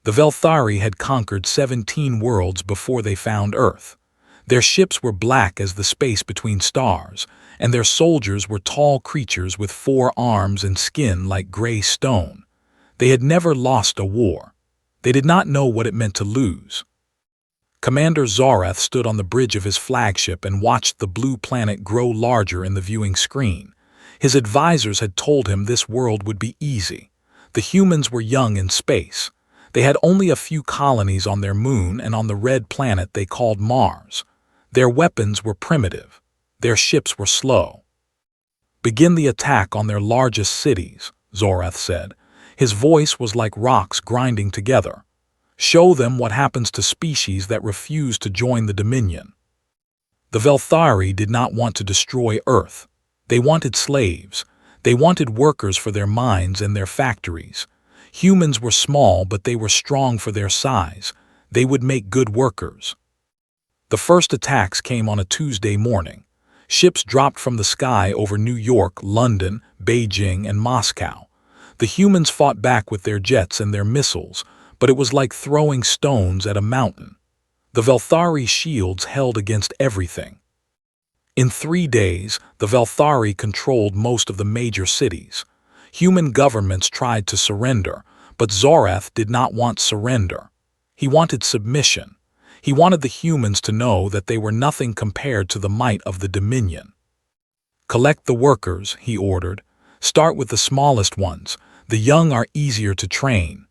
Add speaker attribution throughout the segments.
Speaker 1: The Velthari had conquered 17 worlds before they found Earth. Their ships were black as the space between stars, and their soldiers were tall creatures with 4 arms and skin like gray stone. They had never lost a war. They did not know what it meant to lose. Commander Zorath stood on the bridge of his flagship and watched the blue planet grow larger in the viewing screen. His advisors had told him this world would be easy. The humans were young in space. They had only a few colonies on their moon and on the red planet they called Mars. Their weapons were primitive. Their ships were slow. "Begin the attack on their largest cities," Zorath said. His voice was like rocks grinding together. "Show them what happens to species that refuse to join the Dominion." The Velthari did not want to destroy Earth. They wanted slaves. They wanted workers for their mines and their factories. Humans were small, but they were strong for their size. They would make good workers. The first attacks came on a Tuesday morning. Ships dropped from the sky over New York, London, Beijing, and Moscow. The humans fought back with their jets and their missiles, but it was like throwing stones at a mountain. The Velthari shields held against everything. In 3 days, the Velthari controlled most of the major cities. Human governments tried to surrender, but Zorath did not want surrender. He wanted submission. He wanted the humans to know that they were nothing compared to the might of the Dominion. "Collect the workers," he ordered. "Start with the smallest ones. The young are easier to train."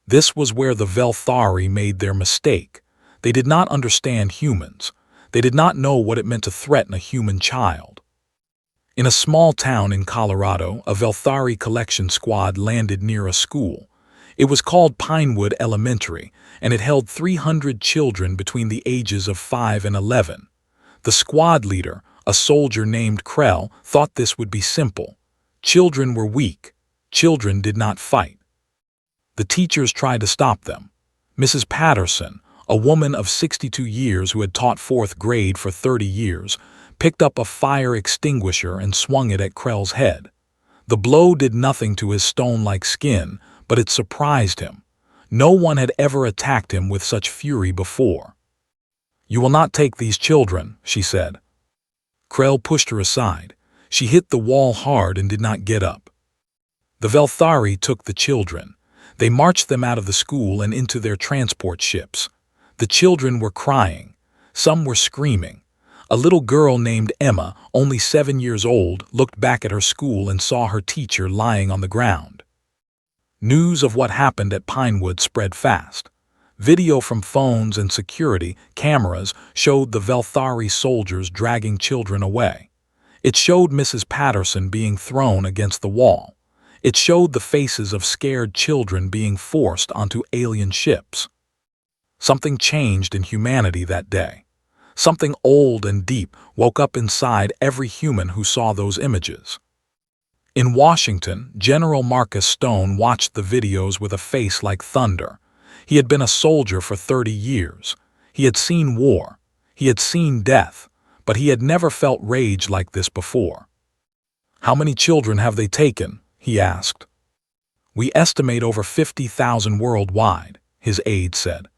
Speaker 1: This was where the Velthari made their mistake. They did not understand humans. They did not know what it meant to threaten a human child. In a small town in Colorado, a Velthari collection squad landed near a school. It was called Pinewood Elementary, and it held 300 children between the ages of 5 and 11. The squad leader, a soldier named Krell, thought this would be simple. Children were weak. Children did not fight. The teachers tried to stop them. Mrs. Patterson, a woman of 62 years who had taught 4th grade for 30 years, picked up a fire extinguisher and swung it at Krell's head. The blow did nothing to his stone-like skin, but it surprised him. No one had ever attacked him with such fury before. "You will not take these children," she said. Krell pushed her aside. She hit the wall hard and did not get up. The Velthari took the children. They marched them out of the school and into their transport ships. The children were crying. Some were screaming. A little girl named Emma, only 7 years old, looked back at her school and saw her teacher lying on the ground. News of what happened at Pinewood spread fast. Video from phones and security cameras showed the Velthari soldiers dragging children away. It showed Mrs. Patterson being thrown against the wall. It showed the faces of scared children being forced onto alien ships. Something changed in humanity that day. Something old and deep woke up inside every human who saw those images. In Washington, General Marcus Stone watched the videos with a face like thunder. He had been a soldier for 30 years. He had seen war. He had seen death, but he had never felt rage like this before. "How many children have they taken?" he asked. "We estimate over 50,000 worldwide," his aide said.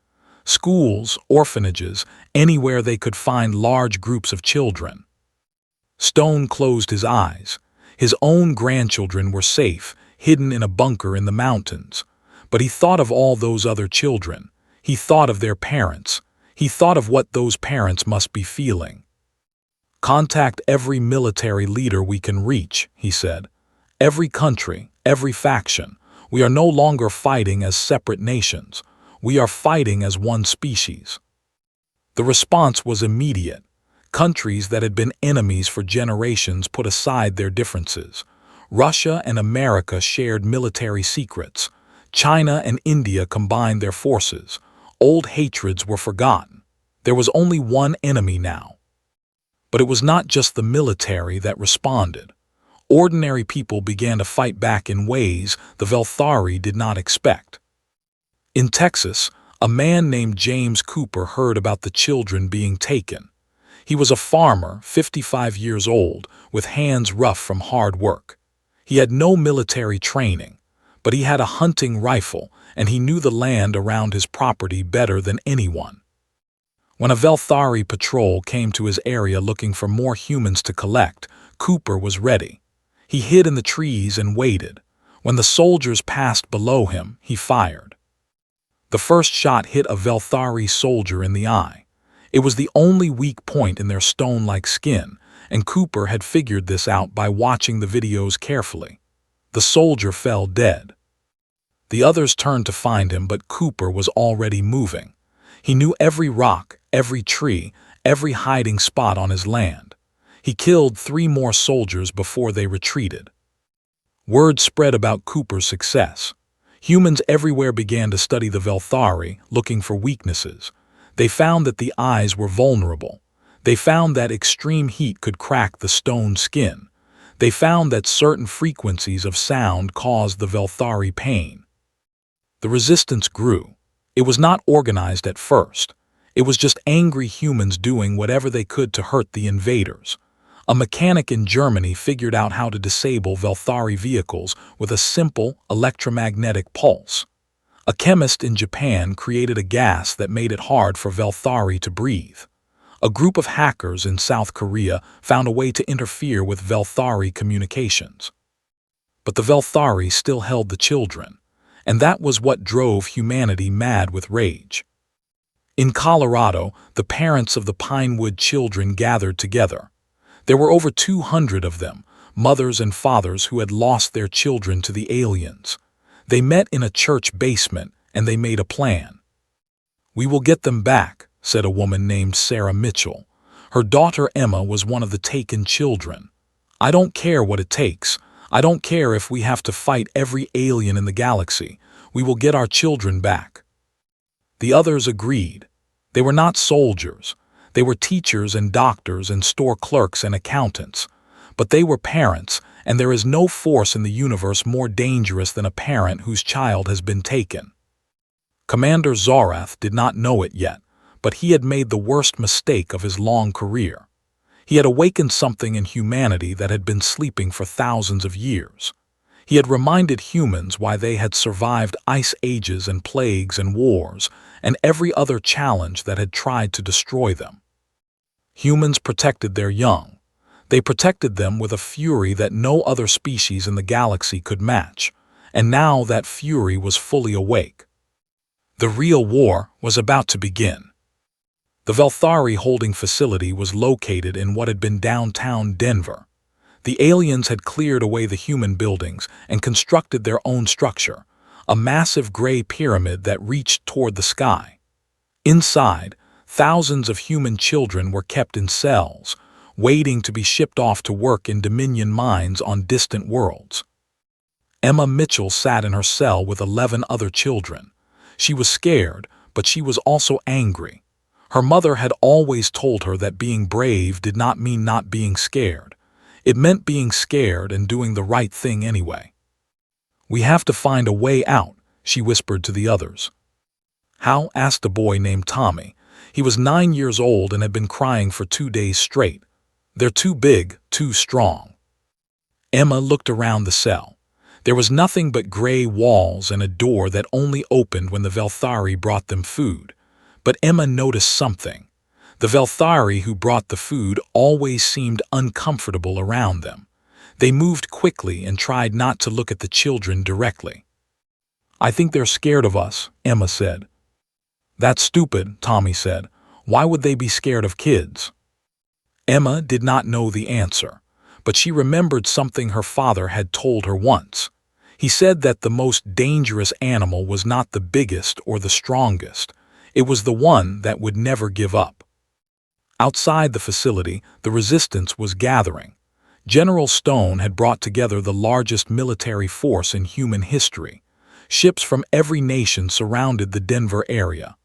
Speaker 1: "Schools, orphanages, anywhere they could find large groups of children." Stone closed his eyes. His own grandchildren were safe, hidden in a bunker in the mountains. But he thought of all those other children. He thought of their parents. He thought of what those parents must be feeling. "Contact every military leader we can reach," he said. "Every country, every faction. We are no longer fighting as separate nations. We are fighting as one species." The response was immediate. Countries that had been enemies for generations put aside their differences. Russia and America shared military secrets. China and India combined their forces. Old hatreds were forgotten. There was only one enemy now. But it was not just the military that responded. Ordinary people began to fight back in ways the Velthari did not expect. In Texas, a man named James Cooper heard about the children being taken. He was a farmer, 55 years old, with hands rough from hard work. He had no military training, but he had a hunting rifle, and he knew the land around his property better than anyone. When a Velthari patrol came to his area looking for more humans to collect, Cooper was ready. He hid in the trees and waited. When the soldiers passed below him, he fired. The first shot hit a Velthari soldier in the eye. It was the only weak point in their stone-like skin, and Cooper had figured this out by watching the videos carefully. The soldier fell dead. The others turned to find him, but Cooper was already moving. He knew every rock, every tree, every hiding spot on his land. He killed 3 more soldiers before they retreated. Word spread about Cooper's success. Humans everywhere began to study the Velthari, looking for weaknesses. They found that the eyes were vulnerable. They found that extreme heat could crack the stone skin. They found that certain frequencies of sound caused the Velthari pain. The resistance grew. It was not organized at first. It was just angry humans doing whatever they could to hurt the invaders. A mechanic in Germany figured out how to disable Velthari vehicles with a simple electromagnetic pulse. A chemist in Japan created a gas that made it hard for Velthari to breathe. A group of hackers in South Korea found a way to interfere with Velthari communications. But the Velthari still held the children, and that was what drove humanity mad with rage. In Colorado, the parents of the Pinewood children gathered together. There were over 200 of them, mothers and fathers who had lost their children to the aliens. They met in a church basement, and they made a plan. "We will get them back," said a woman named Sarah Mitchell. Her daughter Emma was one of the taken children. "I don't care what it takes. I don't care if we have to fight every alien in the galaxy. We will get our children back." The others agreed. They were not soldiers. They were teachers and doctors and store clerks and accountants. But they were parents, and there is no force in the universe more dangerous than a parent whose child has been taken. Commander Zorath did not know it yet, but he had made the worst mistake of his long career. He had awakened something in humanity that had been sleeping for thousands of years. He had reminded humans why they had survived ice ages and plagues and wars, and every other challenge that had tried to destroy them. Humans protected their young. They protected them with a fury that no other species in the galaxy could match, and now that fury was fully awake. The real war was about to begin. The Velthari holding facility was located in what had been downtown Denver. The aliens had cleared away the human buildings and constructed their own structure, a massive gray pyramid that reached toward the sky. Inside, thousands of human children were kept in cells, waiting to be shipped off to work in Dominion mines on distant worlds. Emma Mitchell sat in her cell with 11 other children. She was scared, but she was also angry. Her mother had always told her that being brave did not mean not being scared. It meant being scared and doing the right thing anyway. "We have to find a way out," she whispered to the others. "How?" asked a boy named Tommy. He was 9 years old and had been crying for 2 days straight. "They're too big, too strong." Emma looked around the cell. There was nothing but gray walls and a door that only opened when the Velthari brought them food. But Emma noticed something. The Velthari who brought the food always seemed uncomfortable around them. They moved quickly and tried not to look at the children directly. "I think they're scared of us," Emma said. "That's stupid," Tommy said. "Why would they be scared of kids?" Emma did not know the answer, but she remembered something her father had told her once. He said that the most dangerous animal was not the biggest or the strongest. It was the one that would never give up. Outside the facility, the resistance was gathering. General Stone had brought together the largest military force in human history. Ships from every nation surrounded the Denver area.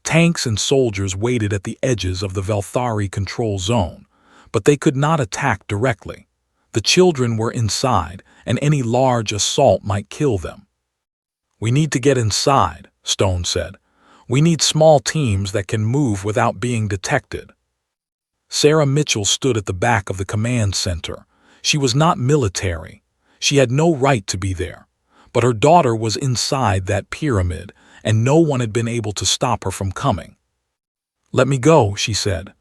Speaker 1: Tanks and soldiers waited at the edges of the Velthari control zone, but they could not attack directly. The children were inside, and any large assault might kill them. "We need to get inside," Stone said. "We need small teams that can move without being detected." Sarah Mitchell stood at the back of the command center. She was not military. She had no right to be there. But her daughter was inside that pyramid, and no one had been able to stop her from coming. "Let me go," she said.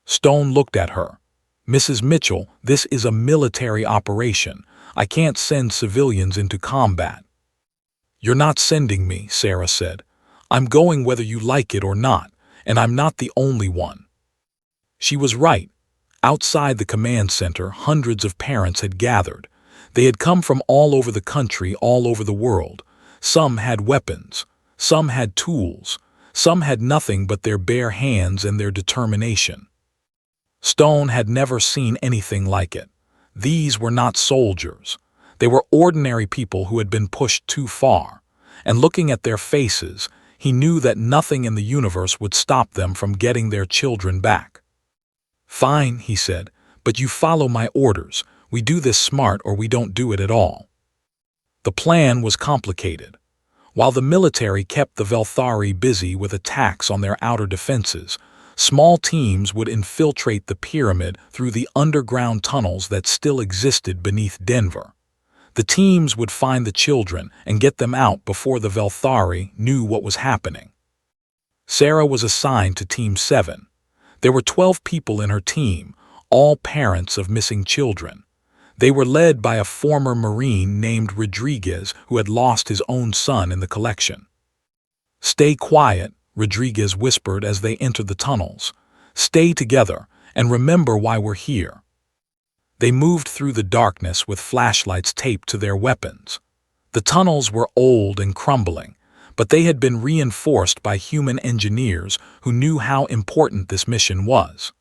Speaker 1: Stone looked at her. "Mrs. Mitchell, this is a military operation. I can't send civilians into combat." "You're not sending me," Sarah said. "I'm going whether you like it or not, and I'm not the only one." She was right. Outside the command center, hundreds of parents had gathered. They had come from all over the country, all over the world. Some had weapons. Some had tools. Some had nothing but their bare hands and their determination. Stone had never seen anything like it. These were not soldiers. They were ordinary people who had been pushed too far. And looking at their faces, he knew that nothing in the universe would stop them from getting their children back. "Fine," he said, "but you follow my orders. We do this smart or we don't do it at all." The plan was complicated. While the military kept the Velthari busy with attacks on their outer defenses, small teams would infiltrate the pyramid through the underground tunnels that still existed beneath Denver. The teams would find the children and get them out before the Velthari knew what was happening. Sarah was assigned to Team 7. There were 12 people in her team, all parents of missing children. They were led by a former Marine named Rodriguez who had lost his own son in the collection. "Stay quiet," Rodriguez whispered as they entered the tunnels. "Stay together, and remember why we're here." They moved through the darkness with flashlights taped to their weapons. The tunnels were old and crumbling, but they had been reinforced by human engineers who knew how important this mission was.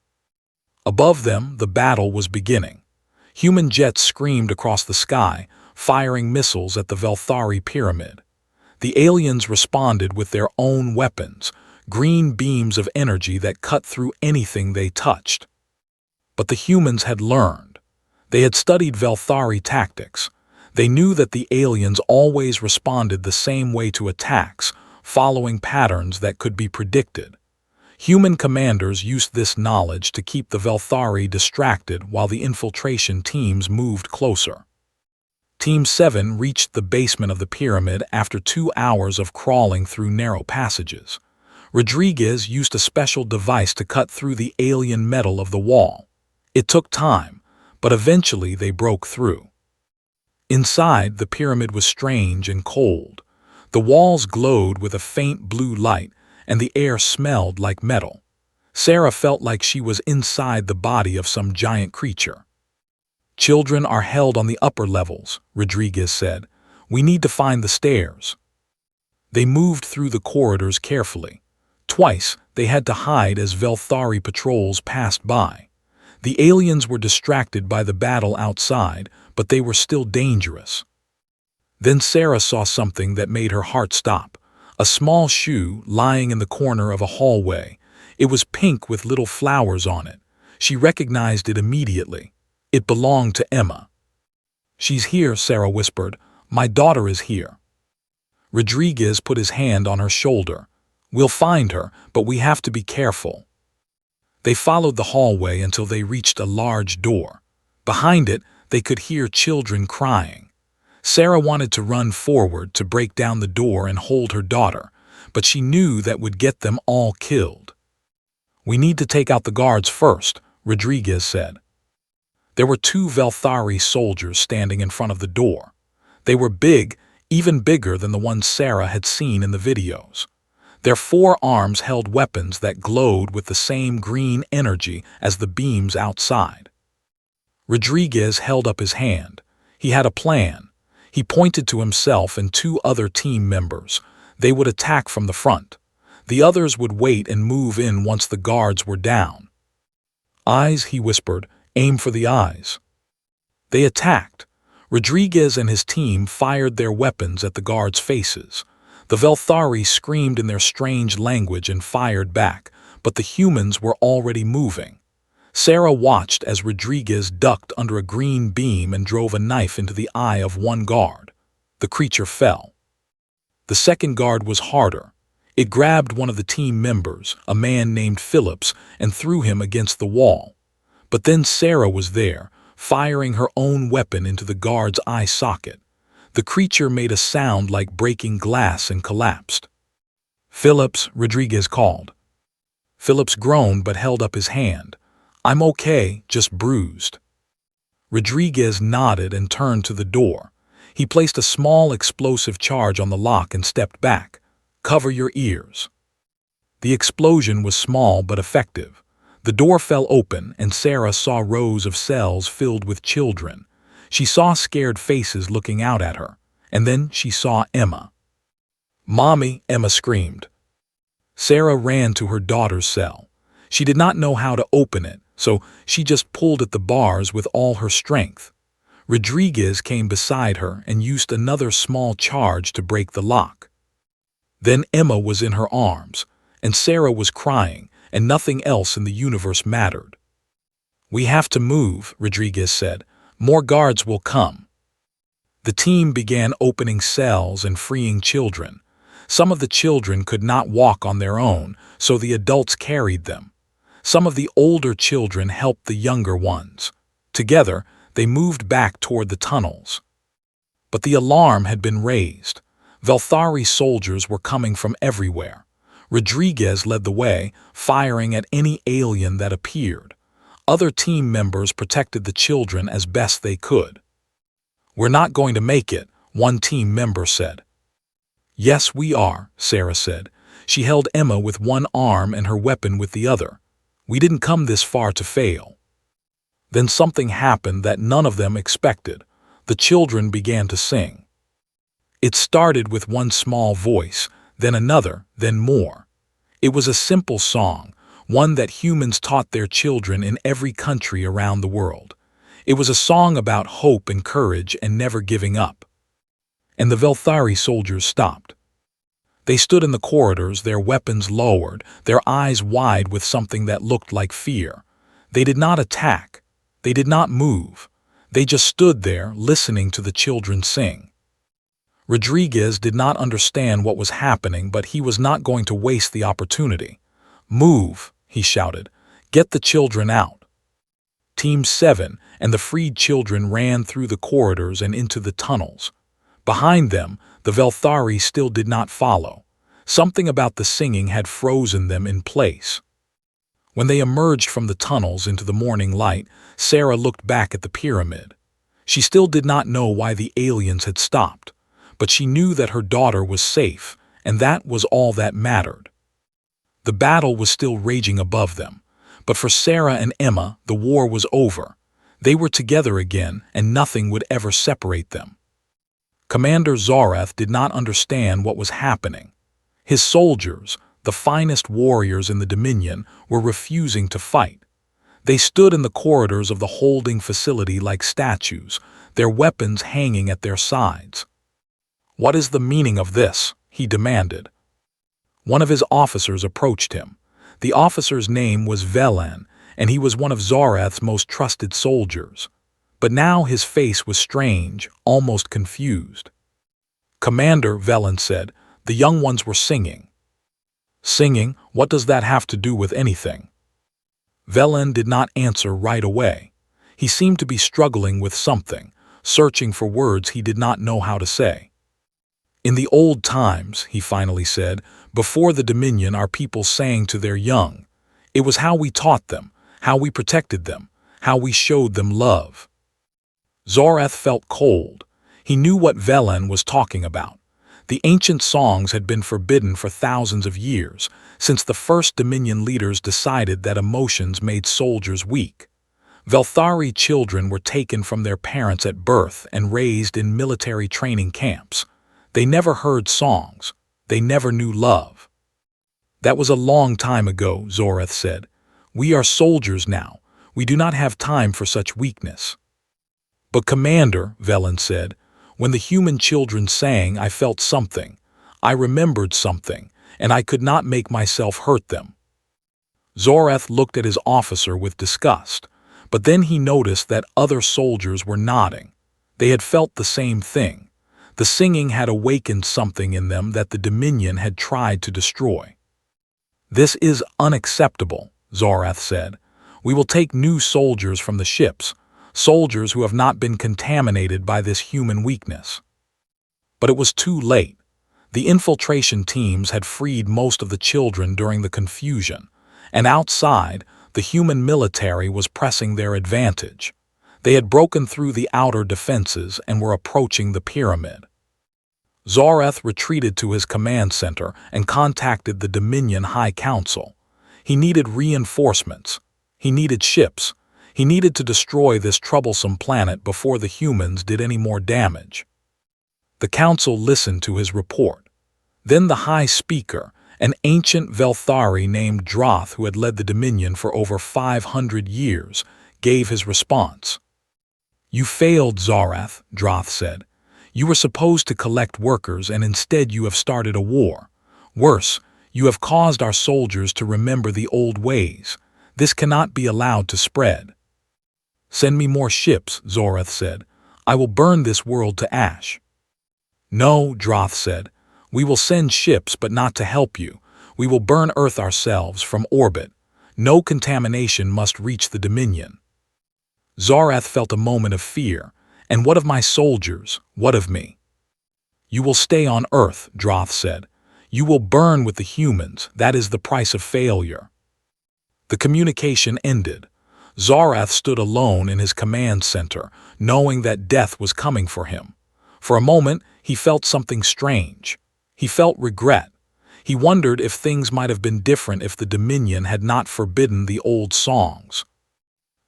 Speaker 1: Above them, the battle was beginning. Human jets screamed across the sky, firing missiles at the Velthari pyramid. The aliens responded with their own weapons, green beams of energy that cut through anything they touched. But the humans had learned. They had studied Velthari tactics. They knew that the aliens always responded the same way to attacks, following patterns that could be predicted. Human commanders used this knowledge to keep the Velthari distracted while the infiltration teams moved closer. Team 7 reached the basement of the pyramid after 2 hours of crawling through narrow passages. Rodriguez used a special device to cut through the alien metal of the wall. It took time, but eventually they broke through. Inside, the pyramid was strange and cold. The walls glowed with a faint blue light, and the air smelled like metal. Sarah felt like she was inside the body of some giant creature. "Children are held on the upper levels," Rodriguez said. "We need to find the stairs." They moved through the corridors carefully. Twice, they had to hide as Velthari patrols passed by. The aliens were distracted by the battle outside, but they were still dangerous. Then Sarah saw something that made her heart stop. A small shoe lying in the corner of a hallway. It was pink with little flowers on it. She recognized it immediately. It belonged to Emma. "She's here," Sarah whispered. "My daughter is here." Rodriguez put his hand on her shoulder. "We'll find her, but we have to be careful." They followed the hallway until they reached a large door. Behind it, they could hear children crying. Sarah wanted to run forward to break down the door and hold her daughter, but she knew that would get them all killed. "We need to take out the guards first," Rodriguez said. There were 2 Velthari soldiers standing in front of the door. They were big, even bigger than the ones Sarah had seen in the videos. Their 4 arms held weapons that glowed with the same green energy as the beams outside. Rodriguez held up his hand. He had a plan. He pointed to himself and 2 other team members. They would attack from the front. The others would wait and move in once the guards were down. "Eyes," he whispered. "Aim for the eyes." They attacked. Rodriguez and his team fired their weapons at the guards' faces. The Velthari screamed in their strange language and fired back, but the humans were already moving. Sarah watched as Rodriguez ducked under a green beam and drove a knife into the eye of one guard. The creature fell. The second guard was harder. It grabbed one of the team members, a man named Phillips, and threw him against the wall. But then Sarah was there, firing her own weapon into the guard's eye socket. The creature made a sound like breaking glass and collapsed. "Phillips," Rodriguez called. Phillips groaned but held up his hand. "I'm okay, just bruised." Rodriguez nodded and turned to the door. He placed a small explosive charge on the lock and stepped back. "Cover your ears." The explosion was small but effective. The door fell open and Sarah saw rows of cells filled with children. She saw scared faces looking out at her, and then she saw Emma. "Mommy!" Emma screamed. Sarah ran to her daughter's cell. She did not know how to open it, so she just pulled at the bars with all her strength. Rodriguez came beside her and used another small charge to break the lock. Then Emma was in her arms, and Sarah was crying, and nothing else in the universe mattered. "We have to move," Rodriguez said. "More guards will come." The team began opening cells and freeing children. Some of the children could not walk on their own, so the adults carried them. Some of the older children helped the younger ones. Together, they moved back toward the tunnels. But the alarm had been raised. Velthari soldiers were coming from everywhere. Rodriguez led the way, firing at any alien that appeared. Other team members protected the children as best they could. "We're not going to make it," one team member said. "Yes, we are," Sarah said. She held Emma with one arm and her weapon with the other. "We didn't come this far to fail." Then something happened that none of them expected. The children began to sing. It started with one small voice, then another, then more. It was a simple song, one that humans taught their children in every country around the world. It was a song about hope and courage and never giving up. And the Velthari soldiers stopped. They stood in the corridors, their weapons lowered, their eyes wide with something that looked like fear. They did not attack. They did not move. They just stood there, listening to the children sing. Rodriguez did not understand what was happening, but he was not going to waste the opportunity. "Move," he shouted. "Get the children out." Team 7 and the freed children ran through the corridors and into the tunnels. Behind them, the Velthari still did not follow. Something about the singing had frozen them in place. When they emerged from the tunnels into the morning light, Sarah looked back at the pyramid. She still did not know why the aliens had stopped, but she knew that her daughter was safe, and that was all that mattered. The battle was still raging above them, but for Sarah and Emma, the war was over. They were together again, and nothing would ever separate them. Commander Zorath did not understand what was happening. His soldiers, the finest warriors in the Dominion, were refusing to fight. They stood in the corridors of the holding facility like statues, their weapons hanging at their sides. "What is the meaning of this?" he demanded. One of his officers approached him. The officer's name was Velan, and he was one of Zorath's most trusted soldiers. But now his face was strange, almost confused. "Commander," Velan said, "the young ones were singing." "Singing? What does that have to do with anything?" Velan did not answer right away. He seemed to be struggling with something, searching for words he did not know how to say. "In the old times," he finally said, "before the Dominion, our people sang to their young. It was how we taught them, how we protected them, how we showed them love." Zorath felt cold. He knew what Velan was talking about. The ancient songs had been forbidden for thousands of years, since the first Dominion leaders decided that emotions made soldiers weak. Velthari children were taken from their parents at birth and raised in military training camps. They never heard songs. They never knew love. "That was a long time ago," Zorath said. "We are soldiers now. We do not have time for such weakness." "But Commander," Velan said, "when the human children sang, I felt something. I remembered something, and I could not make myself hurt them." Zorath looked at his officer with disgust, but then he noticed that other soldiers were nodding. They had felt the same thing. The singing had awakened something in them that the Dominion had tried to destroy. "This is unacceptable," Zorath said. "We will take new soldiers from the ships, soldiers who have not been contaminated by this human weakness." But it was too late. The infiltration teams had freed most of the children during the confusion, and outside, the human military was pressing their advantage. They had broken through the outer defenses and were approaching the pyramid. Zareth retreated to his command center and contacted the Dominion High Council. He needed reinforcements. He needed ships. He needed to destroy this troublesome planet before the humans did any more damage. The council listened to his report. Then the High Speaker, an ancient Velthari named Droth who had led the Dominion for over 500 years, gave his response. "You failed, Zareth," Droth said. "You were supposed to collect workers and instead you have started a war. Worse, you have caused our soldiers to remember the old ways. This cannot be allowed to spread." "Send me more ships," Zareth said. "I will burn this world to ash." "No," Droth said. "We will send ships, but not to help you. We will burn Earth ourselves from orbit. No contamination must reach the Dominion." Zareth felt a moment of fear. "And what of my soldiers? What of me?" "You will stay on Earth," Droth said. "You will burn with the humans. That is the price of failure." The communication ended. Zareth stood alone in his command center, knowing that death was coming for him. For a moment, he felt something strange. He felt regret. He wondered if things might have been different if the Dominion had not forbidden the old songs.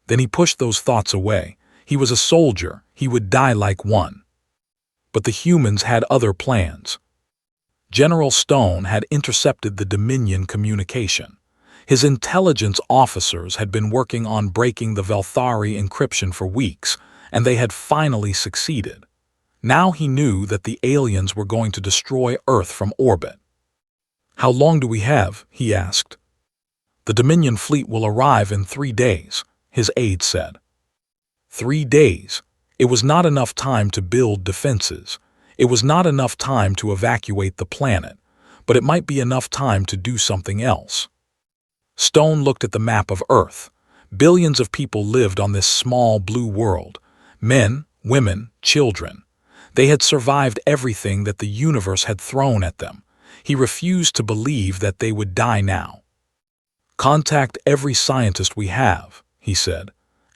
Speaker 1: Then he pushed those thoughts away. He was a soldier. He would die like one. But the humans had other plans. General Stone had intercepted the Dominion communication. His intelligence officers had been working on breaking the Velthari encryption for weeks, and they had finally succeeded. Now he knew that the aliens were going to destroy Earth from orbit. "How long do we have?" he asked. "The Dominion fleet will arrive in 3 days," his aide said. 3 days. It was not enough time to build defenses. It was not enough time to evacuate the planet, but it might be enough time to do something else. Stone looked at the map of Earth. Billions of people lived on this small blue world. Men, women, children. They had survived everything that the universe had thrown at them. He refused to believe that they would die now. "Contact every scientist we have," he said.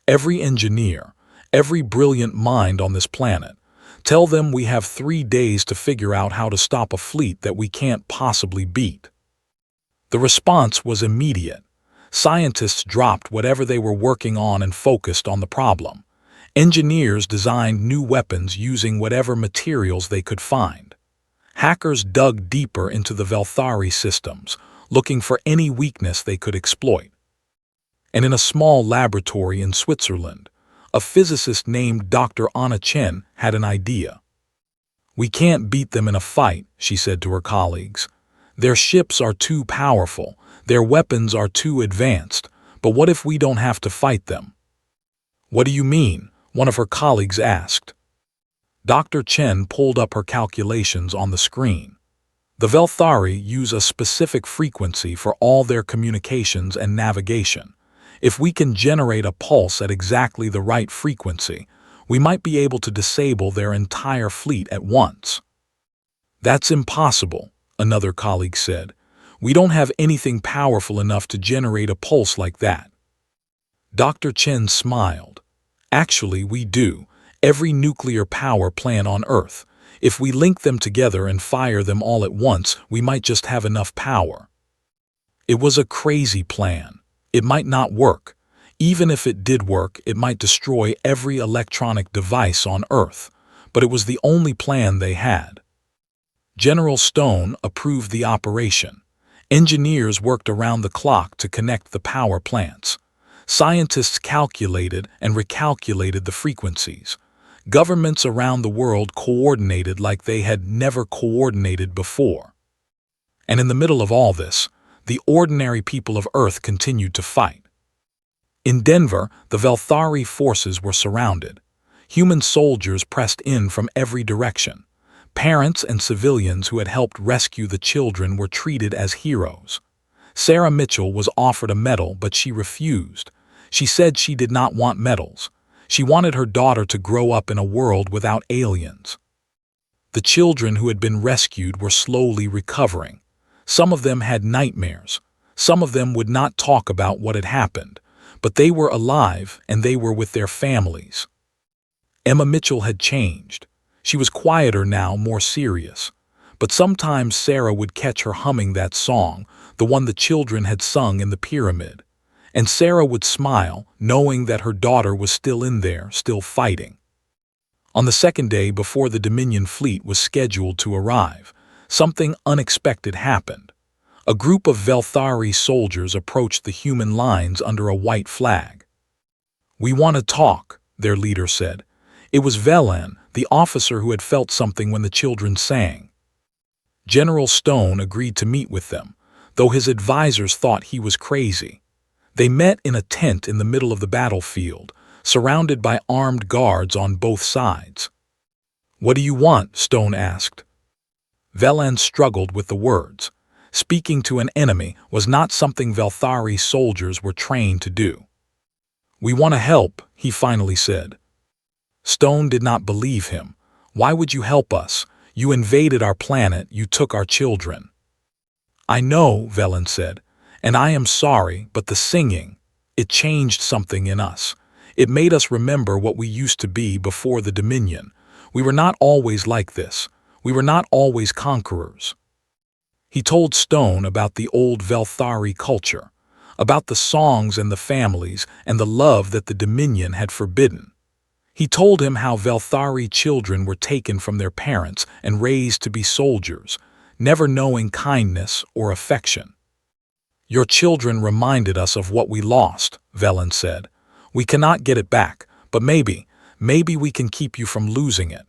Speaker 1: "Every engineer, every brilliant mind on this planet. Tell them we have 3 days to figure out how to stop a fleet that we can't possibly beat." The response was immediate. Scientists dropped whatever they were working on and focused on the problem. Engineers designed new weapons using whatever materials they could find. Hackers dug deeper into the Velthari systems, looking for any weakness they could exploit. And in a small laboratory in Switzerland, a physicist named Dr. Anna Chen had an idea. "We can't beat them in a fight," she said to her colleagues. "Their ships are too powerful, their weapons are too advanced, but what if we don't have to fight them?" "What do you mean?" one of her colleagues asked. Dr. Chen pulled up her calculations on the screen. The Velthari use a specific frequency for all their communications and navigation. If we can generate a pulse at exactly the right frequency, we might be able to disable their entire fleet at once. "That's impossible," another colleague said. "We don't have anything powerful enough to generate a pulse like that." Dr. Chen smiled. "Actually, we do. Every nuclear power plant on Earth. If we link them together and fire them all at once, we might just have enough power." It was a crazy plan. It might not work. Even if it did work, it might destroy every electronic device on Earth. But it was the only plan they had. General Stone approved the operation. Engineers worked around the clock to connect the power plants. Scientists calculated and recalculated the frequencies. Governments around the world coordinated like they had never coordinated before. And in the middle of all this, the ordinary people of Earth continued to fight. In Denver, the Velthari forces were surrounded. Human soldiers pressed in from every direction. Parents and civilians who had helped rescue the children were treated as heroes. Sarah Mitchell was offered a medal, but she refused. She said she did not want medals. She wanted her daughter to grow up in a world without aliens. The children who had been rescued were slowly recovering. Some of them had nightmares. Some of them would not talk about what had happened, but they were alive and they were with their families. Emma Mitchell had changed. She was quieter now, more serious. But sometimes Sarah would catch her humming that song, the one the children had sung in the pyramid. And Sarah would smile, knowing that her daughter was still in there, still fighting. On the second day before the Dominion fleet was scheduled to arrive, something unexpected happened. A group of Velthari soldiers approached the human lines under a white flag. "We want to talk," their leader said. It was Velan, the officer who had felt something when the children sang. General Stone agreed to meet with them, though his advisors thought he was crazy. They met in a tent in the middle of the battlefield, surrounded by armed guards on both sides. "What do you want?" Stone asked. Velan struggled with the words. Speaking to an enemy was not something Velthari soldiers were trained to do. "We want to help," he finally said. Stone did not believe him. "Why would you help us? You invaded our planet, you took our children." "I know," Velan said, "and I am sorry, but the singing, it changed something in us. It made us remember what we used to be before the Dominion. We were not always like this. We were not always conquerors." He told Stone about the old Velthari culture, about the songs and the families and the love that the Dominion had forbidden. He told him how Velthari children were taken from their parents and raised to be soldiers, never knowing kindness or affection. "Your children reminded us of what we lost," Velan said. "We cannot get it back, but maybe we can keep you from losing it."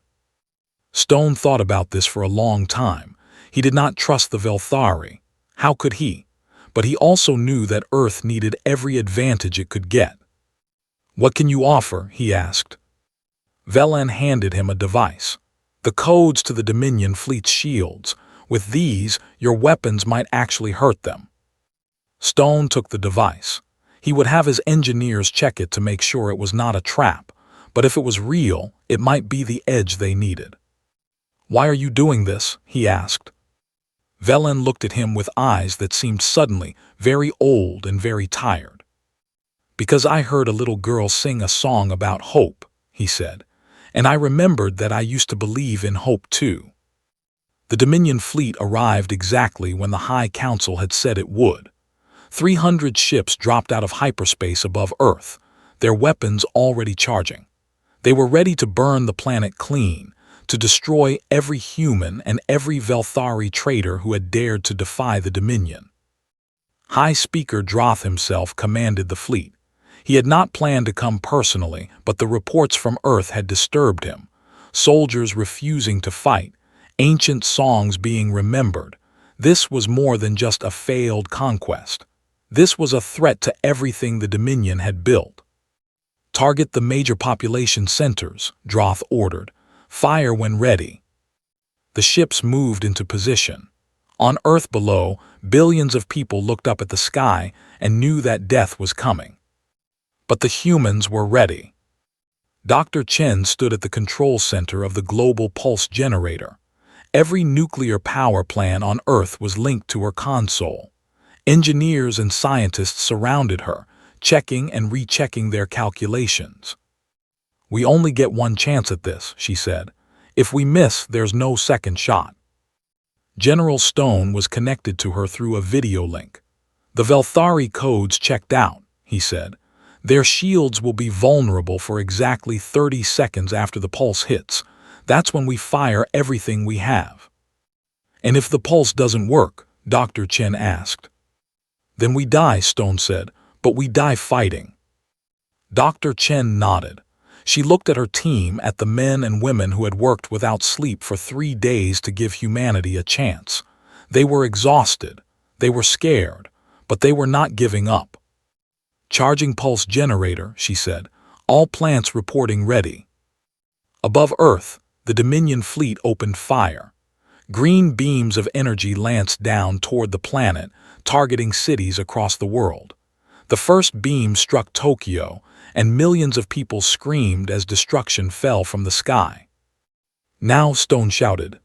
Speaker 1: Stone thought about this for a long time. He did not trust the Velthari. How could he? But he also knew that Earth needed every advantage it could get. "What can you offer?" he asked. Velan handed him a device. "The codes to the Dominion fleet's shields. With these, your weapons might actually hurt them." Stone took the device. He would have his engineers check it to make sure it was not a trap, but if it was real, it might be the edge they needed. "Why are you doing this?" he asked. Velan looked at him with eyes that seemed suddenly very old and very tired. "Because I heard a little girl sing a song about hope," he said, "and I remembered that I used to believe in hope too." The Dominion fleet arrived exactly when the High Council had said it would. 300 ships dropped out of hyperspace above Earth, their weapons already charging. They were ready to burn the planet clean, to destroy every human and every Velthari traitor who had dared to defy the Dominion. High Speaker Droth himself commanded the fleet. He had not planned to come personally, but the reports from Earth had disturbed him. Soldiers refusing to fight, ancient songs being remembered. This was more than just a failed conquest. This was a threat to everything the Dominion had built. "Target the major population centers," Droth ordered. "Fire when ready." The ships moved into position. On Earth below, billions of people looked up at the sky and knew that death was coming. But the humans were ready. Dr. Chen stood at the control center of the global pulse generator. Every nuclear power plant on Earth was linked to her console. Engineers and scientists surrounded her, checking and rechecking their calculations. "We only get one chance at this," she said. "If we miss, there's no second shot." General Stone was connected to her through a video link. "The Velthari codes checked out," he said. "Their shields will be vulnerable for exactly 30 seconds after the pulse hits. That's when we fire everything we have." "And if the pulse doesn't work?" Dr. Chen asked. "Then we die," Stone said, "but we die fighting." Dr. Chen nodded. She looked at her team, at the men and women who had worked without sleep for 3 days to give humanity a chance. They were exhausted. They were scared, but they were not giving up. "Charging pulse generator," she said. "All plants reporting ready." Above Earth, the Dominion fleet opened fire. Green beams of energy lanced down toward the planet, targeting cities across the world. The first beam struck Tokyo, and millions of people screamed as destruction fell from the sky. Now, Stone shouted.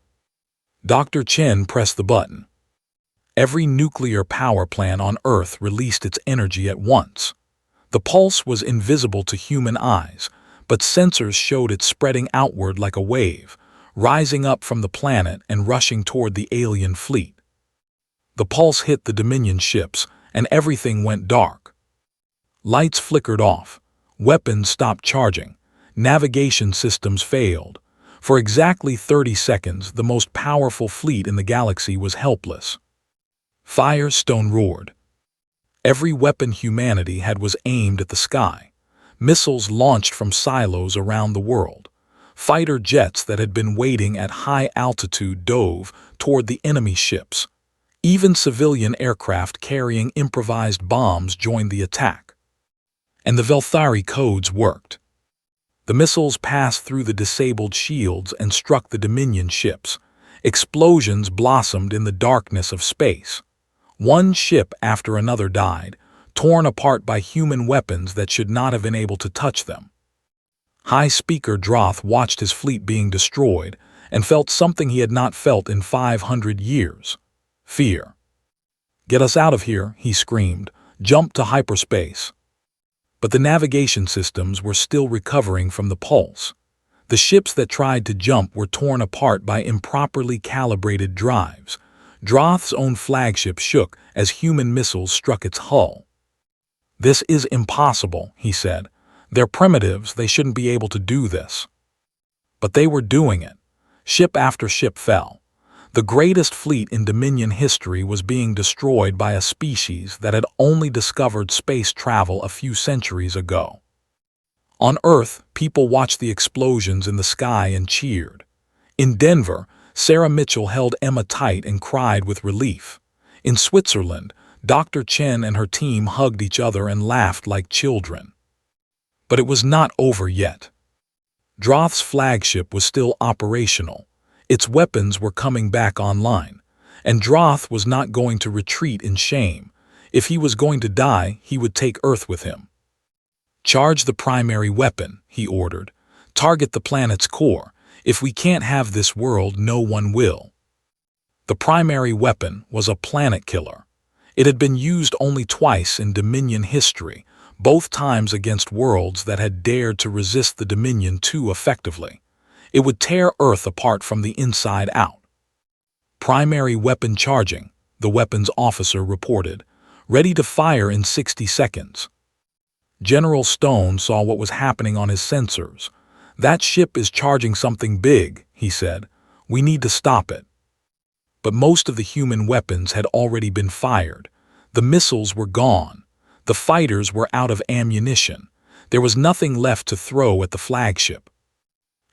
Speaker 1: Dr. Chen pressed the button. Every nuclear power plant on Earth released its energy at once. The pulse was invisible to human eyes, but sensors showed it spreading outward like a wave, rising up from the planet and rushing toward the alien fleet. The pulse hit the Dominion ships, and everything went dark. Lights flickered off, weapons stopped charging, navigation systems failed. For exactly 30 seconds, the most powerful fleet in the galaxy was helpless. Fire, Stone roared. Every weapon humanity had was aimed at the sky. Missiles launched from silos around the world. Fighter jets that had been waiting at high altitude dove toward the enemy ships. Even civilian aircraft carrying improvised bombs joined the attack. And the Velthari codes worked. The missiles passed through the disabled shields and struck the Dominion ships. Explosions blossomed in the darkness of space. One ship after another died, torn apart by human weapons that should not have been able to touch them. High Speaker Droth watched his fleet being destroyed and felt something he had not felt in 500 years. Fear. "Get us out of here," he screamed. "Jump to hyperspace." But the navigation systems were still recovering from the pulse. The ships that tried to jump were torn apart by improperly calibrated drives. Droth's own flagship shook as human missiles struck its hull. "This is impossible," he said. "They're primitives, they shouldn't be able to do this." But they were doing it. Ship after ship fell. The greatest fleet in Dominion history was being destroyed by a species that had only discovered space travel a few centuries ago. On Earth, people watched the explosions in the sky and cheered. In Denver, Sarah Mitchell held Emma tight and cried with relief. In Switzerland, Dr. Chen and her team hugged each other and laughed like children. But it was not over yet. Droth's flagship was still operational. Its weapons were coming back online, and Droth was not going to retreat in shame. If he was going to die, he would take Earth with him. "Charge the primary weapon," he ordered. "Target the planet's core. If we can't have this world, no one will." The primary weapon was a planet killer. It had been used only twice in Dominion history, both times against worlds that had dared to resist the Dominion too effectively. It would tear Earth apart from the inside out. "Primary weapon charging," the weapons officer reported, "ready to fire in 60 seconds. General Stone saw what was happening on his sensors. "That ship is charging something big," he said. "We need to stop it." But most of the human weapons had already been fired. The missiles were gone. The fighters were out of ammunition. There was nothing left to throw at the flagship.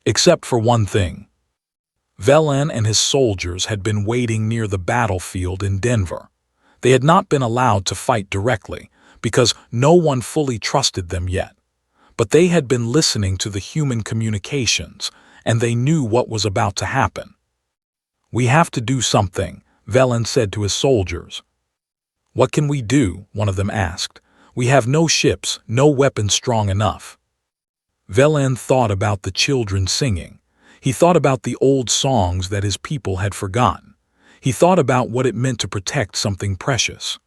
Speaker 1: Except for one thing. Velen and his soldiers had been waiting near the battlefield in Denver. They had not been allowed to fight directly, because no one fully trusted them yet. But they had been listening to the human communications, and they knew what was about to happen. "We have to do something," Velen said to his soldiers. "What can we do?" one of them asked. "We have no ships, no weapons strong enough." Velen thought about the children singing. He thought about the old songs that his people had forgotten. He thought about what it meant to protect something precious.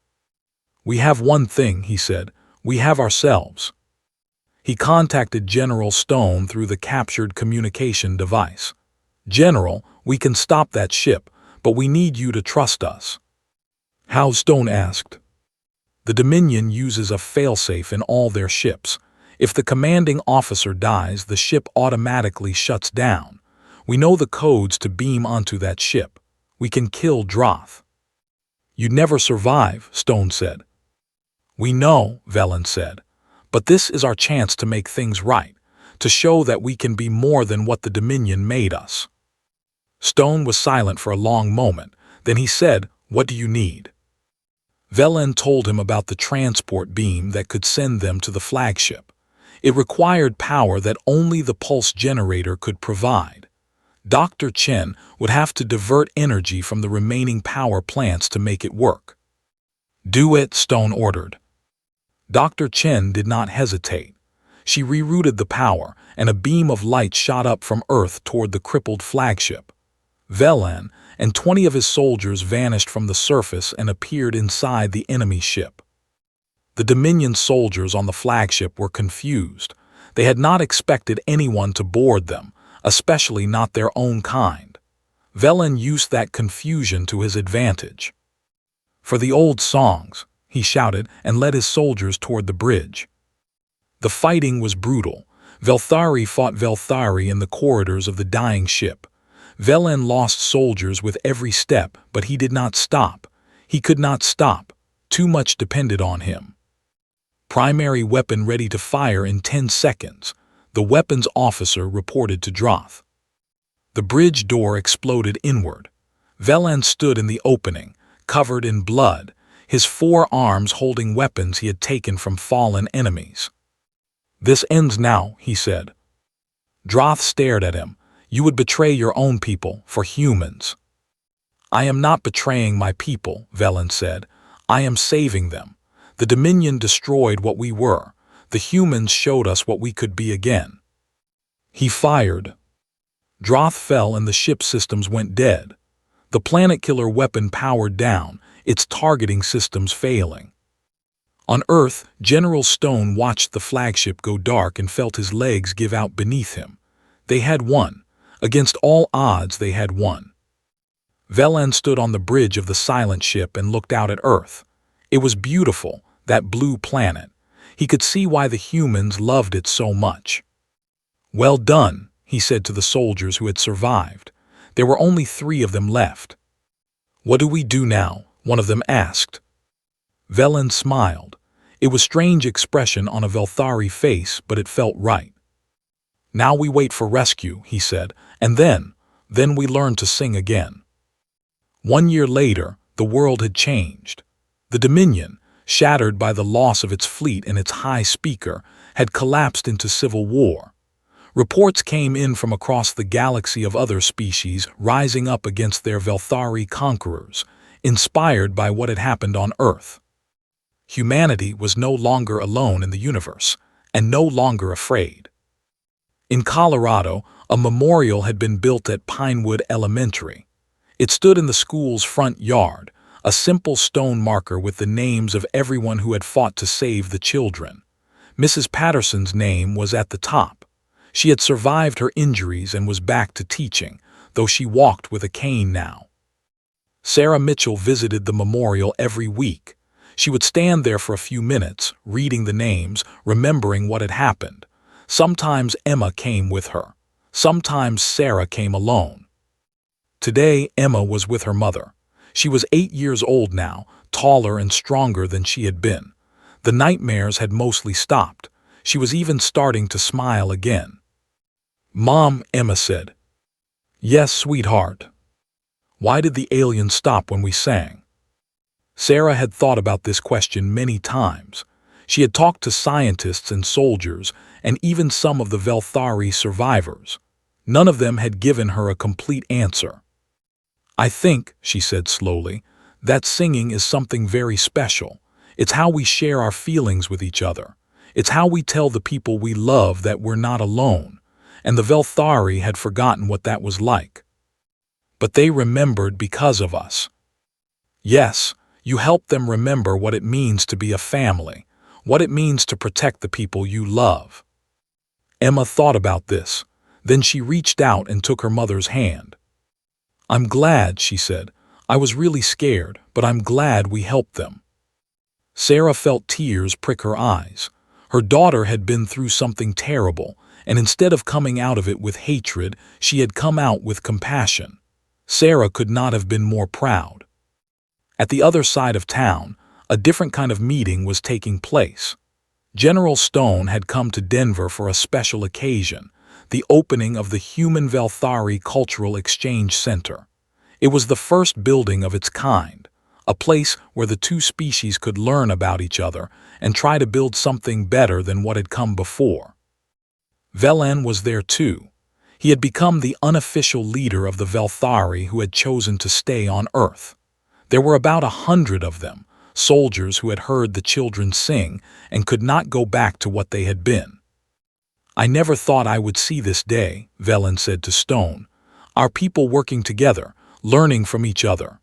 Speaker 1: "We have one thing," he said. "We have ourselves." He contacted General Stone through the captured communication device. "General, we can stop that ship, but we need you to trust us." "How?" Stone asked. "The Dominion uses a failsafe in all their ships. If the commanding officer dies, the ship automatically shuts down. We know the codes to beam onto that ship. We can kill Droth." "You'd never survive," Stone said. "We know," Velen said. "But this is our chance to make things right, to show that we can be more than what the Dominion made us." Stone was silent for a long moment. Then he said, "What do you need?" Velen told him about the transport beam that could send them to the flagship. It required power that only the pulse generator could provide. Dr. Chen would have to divert energy from the remaining power plants to make it work. "Do it," Stone ordered. Dr. Chen did not hesitate. She rerouted the power, and a beam of light shot up from Earth toward the crippled flagship. Velan and 20 of his soldiers vanished from the surface and appeared inside the enemy ship. The Dominion soldiers on the flagship were confused. They had not expected anyone to board them, especially not their own kind. Velan used that confusion to his advantage. "For the old songs," he shouted and led his soldiers toward the bridge. The fighting was brutal. Velthari fought Velthari in the corridors of the dying ship. Velan lost soldiers with every step, but he did not stop. He could not stop. Too much depended on him. "Primary weapon ready to fire in 10 seconds, the weapons officer reported to Droth. The bridge door exploded inward. Velan stood in the opening, covered in blood, his 4 arms holding weapons he had taken from fallen enemies. "This ends now," he said. Droth stared at him. "You would betray your own people for humans." "I am not betraying my people," Velan said. "I am saving them. The Dominion destroyed what we were. The humans showed us what we could be again." He fired. Droth fell and the ship systems went dead. The planet-killer weapon powered down, its targeting systems failing. On Earth, General Stone watched the flagship go dark and felt his legs give out beneath him. They had won. Against all odds, they had won. Velan stood on the bridge of the silent ship and looked out at Earth. It was beautiful, that blue planet. He could see why the humans loved it so much. "Well done," he said to the soldiers who had survived. There were only 3 of them left. "What do we do now?" one of them asked. Velan smiled. It was a strange expression on a Velthari face, but it felt right. "Now we wait for rescue," he said, "and then we learn to sing again." 1 year later, the world had changed. The Dominion, shattered by the loss of its fleet and its high speaker, had collapsed into civil war. Reports came in from across the galaxy of other species rising up against their Velthari conquerors, inspired by what had happened on Earth. Humanity was no longer alone in the universe, and no longer afraid. In Colorado, a memorial had been built at Pinewood Elementary. It stood in the school's front yard, a simple stone marker with the names of everyone who had fought to save the children. Mrs. Patterson's name was at the top. She had survived her injuries and was back to teaching, though she walked with a cane now. Sarah Mitchell visited the memorial every week. She would stand there for a few minutes, reading the names, remembering what had happened. Sometimes Emma came with her. Sometimes Sarah came alone. Today, Emma was with her mother. She was 8 years old now, taller and stronger than she had been. The nightmares had mostly stopped. She was even starting to smile again. "Mom," Emma said. "Yes, sweetheart." "Why did the aliens stop when we sang?" Sarah had thought about this question many times. She had talked to scientists and soldiers, and even some of the Velthari survivors. None of them had given her a complete answer. "I think," she said slowly, "that singing is something very special. It's how we share our feelings with each other. It's how we tell the people we love that we're not alone. And the Velthari had forgotten what that was like. But they remembered because of us. Yes, you helped them remember what it means to be a family, what it means to protect the people you love." Emma thought about this. Then she reached out and took her mother's hand. "I'm glad," she said. "I was really scared, but I'm glad we helped them." Sarah felt tears prick her eyes. Her daughter had been through something terrible, and instead of coming out of it with hatred, she had come out with compassion. Sarah could not have been more proud. At the other side of town, a different kind of meeting was taking place. General Stone had come to Denver for a special occasion, the opening of the Human Velthari Cultural Exchange Center. It was the first building of its kind, a place where the 2 species could learn about each other and try to build something better than what had come before. Velan was there too. He had become the unofficial leader of the Velthari who had chosen to stay on Earth. There were about 100 of them, soldiers who had heard the children sing and could not go back to what they had been. I never thought I would see this day, Velen said to Stone. Our people working together, learning from each other.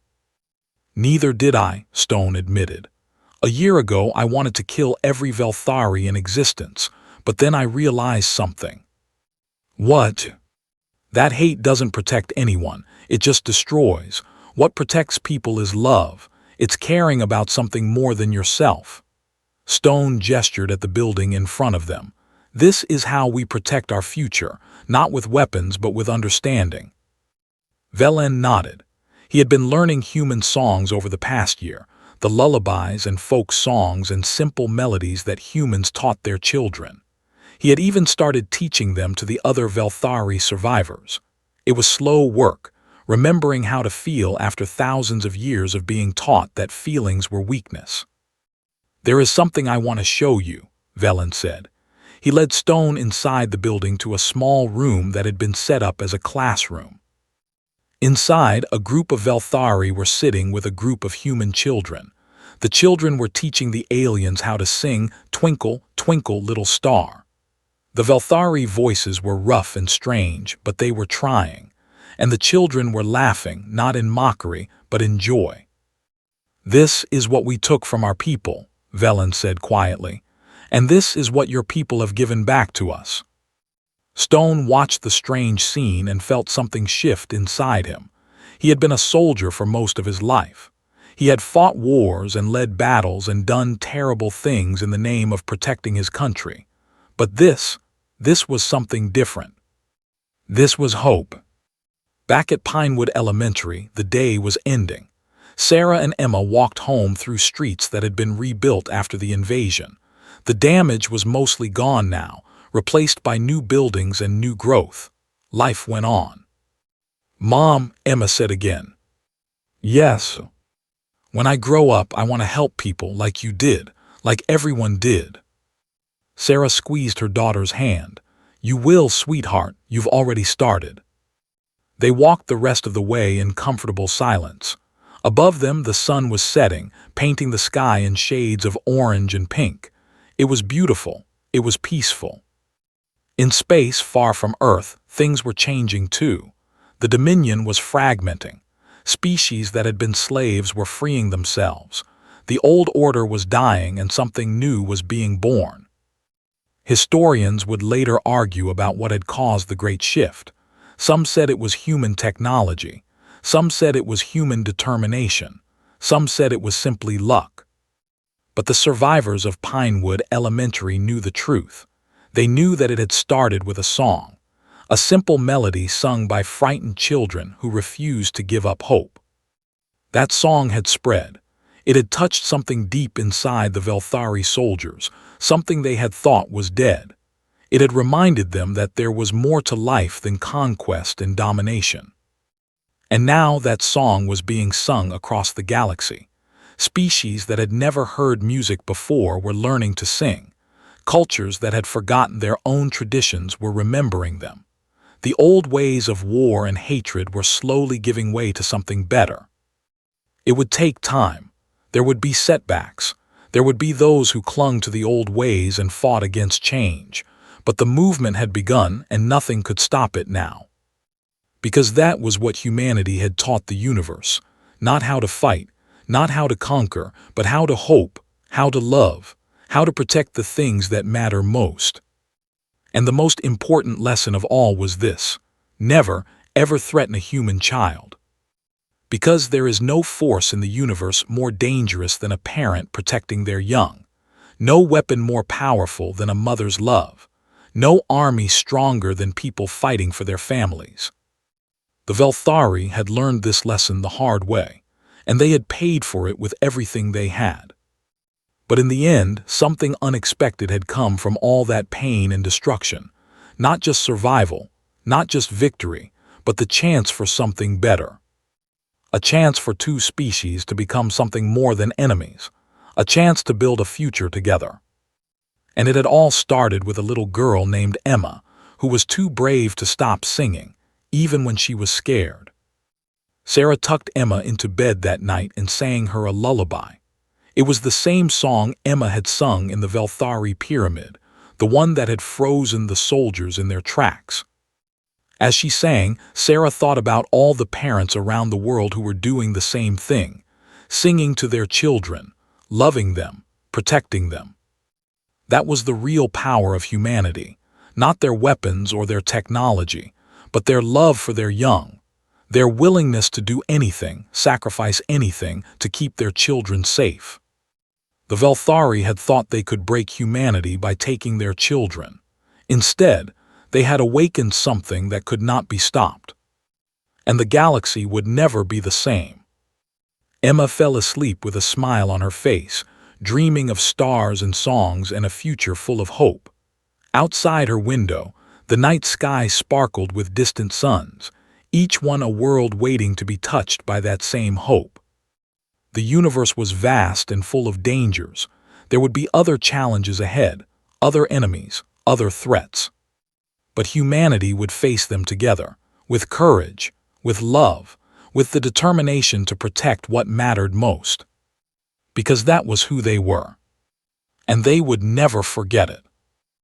Speaker 1: Neither did I, Stone admitted. A year ago I wanted to kill every Velthari in existence, but then I realized something. What? That hate doesn't protect anyone, it just destroys. What protects people is love. It's caring about something more than yourself. Stone gestured at the building in front of them. This is how we protect our future, not with weapons but with understanding. Velen nodded. He had been learning human songs over the past year, the lullabies and folk songs and simple melodies that humans taught their children. He had even started teaching them to the other Velthari survivors. It was slow work, remembering how to feel after thousands of years of being taught that feelings were weakness. There is something I want to show you, Velen said. He led Stone inside the building to a small room that had been set up as a classroom. Inside, a group of Velthari were sitting with a group of human children. The children were teaching the aliens how to sing "Twinkle, Twinkle, Little Star." The Velthari voices were rough and strange, but they were trying, and the children were laughing, not in mockery, but in joy. This is what we took from our people, Velen said quietly, and this is what your people have given back to us. Stone watched the strange scene and felt something shift inside him. He had been a soldier for most of his life. He had fought wars and led battles and done terrible things in the name of protecting his country. But this was something different. This was hope. Back at Pinewood Elementary, the day was ending. Sarah and Emma walked home through streets that had been rebuilt after the invasion. The damage was mostly gone now, replaced by new buildings and new growth. Life went on. Mom, Emma said again. Yes. When I grow up, I want to help people like you did, like everyone did. Sarah squeezed her daughter's hand. You will, sweetheart, you've already started. They walked the rest of the way in comfortable silence. Above them, the sun was setting, painting the sky in shades of orange and pink. It was beautiful. It was peaceful. In space, far from Earth, things were changing too. The Dominion was fragmenting. Species that had been slaves were freeing themselves. The old order was dying and something new was being born. Historians would later argue about what had caused the Great Shift. Some said it was human technology. Some said it was human determination. Some said it was simply luck. But the survivors of Pinewood Elementary knew the truth. They knew that it had started with a song, a simple melody sung by frightened children who refused to give up hope. That song had spread. It had touched something deep inside the Velthari soldiers, something they had thought was dead. It had reminded them that there was more to life than conquest and domination. And now that song was being sung across the galaxy. Species that had never heard music before were learning to sing. Cultures that had forgotten their own traditions were remembering them. The old ways of war and hatred were slowly giving way to something better. It would take time. There would be setbacks. There would be those who clung to the old ways and fought against change. But the movement had begun and nothing could stop it now. Because that was what humanity had taught the universe. Not how to fight, not how to conquer, but how to hope, how to love, how to protect the things that matter most. And the most important lesson of all was this: never, ever threaten a human child. Because there is no force in the universe more dangerous than a parent protecting their young. No weapon more powerful than a mother's love. No army stronger than people fighting for their families. The Velthari had learned this lesson the hard way, and they had paid for it with everything they had. But in the end, something unexpected had come from all that pain and destruction. Not just survival, not just victory, but the chance for something better. A chance for two species to become something more than enemies. A chance to build a future together. And it had all started with a little girl named Emma, who was too brave to stop singing, even when she was scared. Sarah tucked Emma into bed that night and sang her a lullaby. It was the same song Emma had sung in the Velthari pyramid, the one that had frozen the soldiers in their tracks. As she sang, Sarah thought about all the parents around the world who were doing the same thing, singing to their children, loving them, protecting them. That was the real power of humanity, not their weapons or their technology, but their love for their young, their willingness to do anything, sacrifice anything, to keep their children safe. The Velthari had thought they could break humanity by taking their children. Instead, they had awakened something that could not be stopped. And the galaxy would never be the same. Emma fell asleep with a smile on her face, dreaming of stars and songs and a future full of hope. Outside her window, the night sky sparkled with distant suns, each one a world waiting to be touched by that same hope. The universe was vast and full of dangers. There would be other challenges ahead, other enemies, other threats. But humanity would face them together, with courage, with love, with the determination to protect what mattered most. Because that was who they were. And they would never forget it.